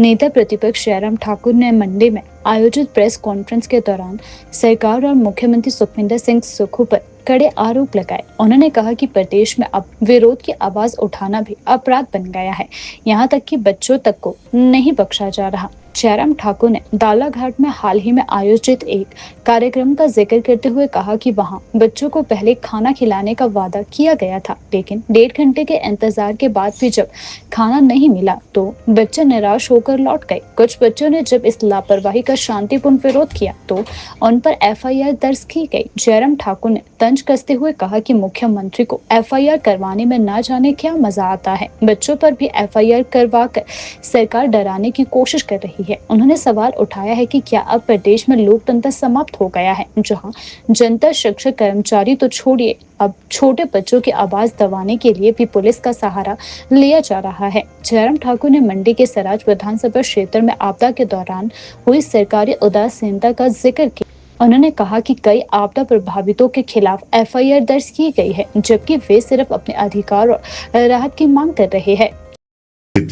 नेता प्रतिपक्ष जयराम ठाकुर ने मंडी में आयोजित प्रेस कॉन्फ्रेंस के दौरान सरकार और मुख्यमंत्री सुखविंदर सिंह सुक्खू पर कड़े आरोप लगाए। उन्होंने कहा कि प्रदेश में अब विरोध की आवाज उठाना भी अपराध बन गया है, यहाँ तक कि बच्चों तक को नहीं बख्शा जा रहा। जयराम ठाकुर ने दालाघाट में हाल ही में आयोजित एक कार्यक्रम का जिक्र करते हुए कहा कि वहां बच्चों को पहले खाना खिलाने का वादा किया गया था, लेकिन 1.5 घंटे के इंतजार के बाद भी जब खाना नहीं मिला तो बच्चे निराश होकर लौट गए। कुछ बच्चों ने जब इस लापरवाही का शांतिपूर्ण विरोध किया तो उन पर FIR दर्ज की गई। जयराम ठाकुर ने तंज कसते हुए कहा कि मुख्यमंत्री को FIR करवाने में ना जाने क्या मजा आता है। बच्चों पर भी FIR करवा कर सरकार डराने की कोशिश कर रही है। उन्होंने सवाल उठाया है कि क्या अब प्रदेश में लोकतंत्र समाप्त हो गया है, जहां जनता, शिक्षक, कर्मचारी तो छोड़िए, अब छोटे बच्चों की आवाज दबाने के लिए भी पुलिस का सहारा लिया जा रहा है। जयराम ठाकुर ने मंडी के सराज विधानसभा क्षेत्र में आपदा के दौरान हुई सरकारी उदासीनता का जिक्र किया। उन्होंने कहा कि कई आपदा प्रभावितों के खिलाफ FIR दर्ज की गई है, जबकि वे सिर्फ अपने अधिकार और राहत की मांग कर रहे हैं।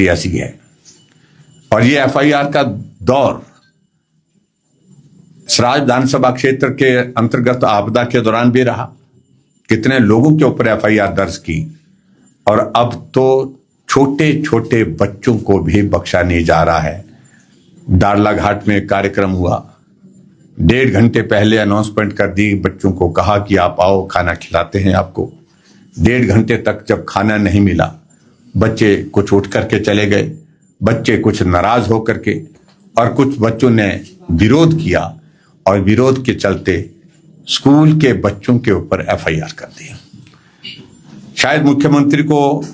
ऐसी है और ये FIR का दौर सराज विधानसभा क्षेत्र के अंतर्गत आपदा के दौरान भी रहा। कितने लोगों के ऊपर FIR दर्ज की और अब तो छोटे छोटे बच्चों को भी बख्शा नहीं जा रहा है। दालाघाट में एक कार्यक्रम हुआ, 1.5 घंटे पहले अनाउंसमेंट कर दी, बच्चों को कहा कि आप आओ, खाना खिलाते हैं आपको। 1.5 घंटे तक जब खाना नहीं मिला, बच्चे कुछ उठ करके चले गए, बच्चे कुछ नाराज होकर के, और कुछ बच्चों ने विरोध किया और विरोध के चलते स्कूल के बच्चों के ऊपर FIR कर दिया। शायद मुख्यमंत्री को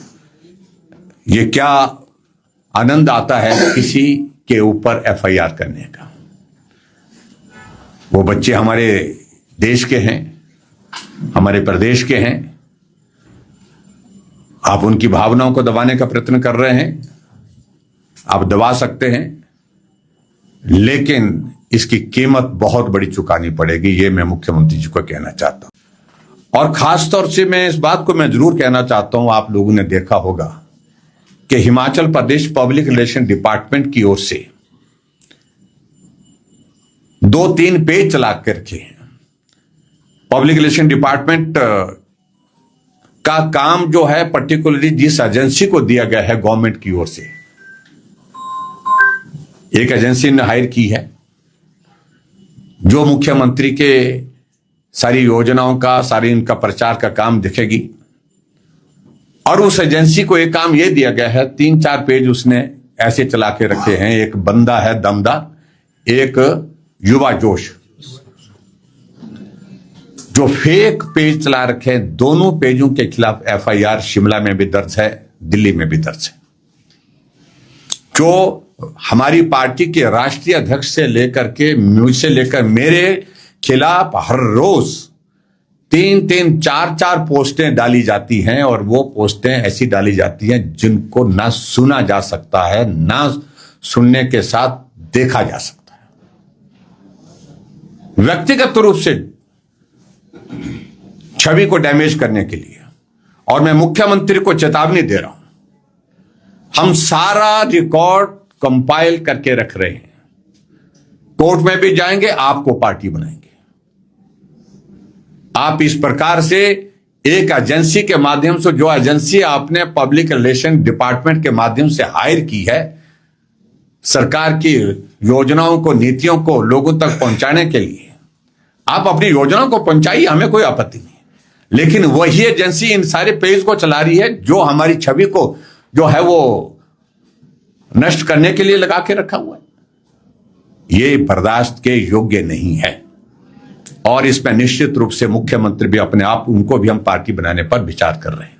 ये क्या आनंद आता है किसी के ऊपर FIR करने का। वो बच्चे हमारे देश के हैं, हमारे प्रदेश के हैं। आप उनकी भावनाओं को दबाने का प्रयत्न कर रहे हैं, आप दबा सकते हैं, लेकिन इसकी कीमत बहुत बड़ी चुकानी पड़ेगी, ये मैं मुख्यमंत्री जी को कहना चाहता हूं। और खास तौर से मैं इस बात को मैं जरूर कहना चाहता हूं, आप लोगों ने देखा होगा कि Himachal Pradesh public relation department की ओर से 2-3 पेज चला करके पब्लिक रिलेशन डिपार्टमेंट का काम जो है पर्टिकुलरली जिस एजेंसी को दिया गया है गवर्नमेंट की ओर से, एक एजेंसी ने हायर की है जो मुख्यमंत्री के सारी योजनाओं का, सारी इनका प्रचार का काम दिखेगी। और उस एजेंसी को एक काम यह दिया गया है, 3-4 पेज उसने ऐसे चला के रखे हैं। एक बंदा है दमदार, एक युवा जोश, जो फेक पेज चला रखे हैं। दोनों पेजों के खिलाफ FIR शिमला में भी दर्ज है, दिल्ली में भी दर्ज है। जो हमारी पार्टी के राष्ट्रीय अध्यक्ष से लेकर के मुझसे लेकर मेरे खिलाफ हर रोज 3-3, 4-4 पोस्टें डाली जाती हैं, और वो पोस्टें ऐसी डाली जाती हैं जिनको ना सुना जा सकता है, ना सुनने के साथ देखा जा सकता है। व्यक्तिगत रूप से छवि को डैमेज करने के लिए। और मैं मुख्यमंत्री को चेतावनी दे रहा हूं, हम सारा रिकॉर्ड कंपाइल करके रख रहे हैं, कोर्ट में भी जाएंगे, आपको पार्टी बनाएंगे। आप इस प्रकार से एक एजेंसी के माध्यम से, जो एजेंसी आपने पब्लिक रिलेशन डिपार्टमेंट के माध्यम से हायर की है, सरकार की योजनाओं को, नीतियों को लोगों तक पहुंचाने के लिए, आप अपनी योजनाओं को पहुंचाइए, हमें कोई आपत्ति नहीं। लेकिन वही एजेंसी इन सारे पेज को चला रही है जो हमारी छवि को जो है वो नष्ट करने के लिए लगा के रखा हुआ है। ये बर्दाश्त के योग्य नहीं है, और इसमें निश्चित रूप से मुख्यमंत्री भी अपने आप, उनको भी हम पार्टी बनाने पर विचार कर रहे हैं।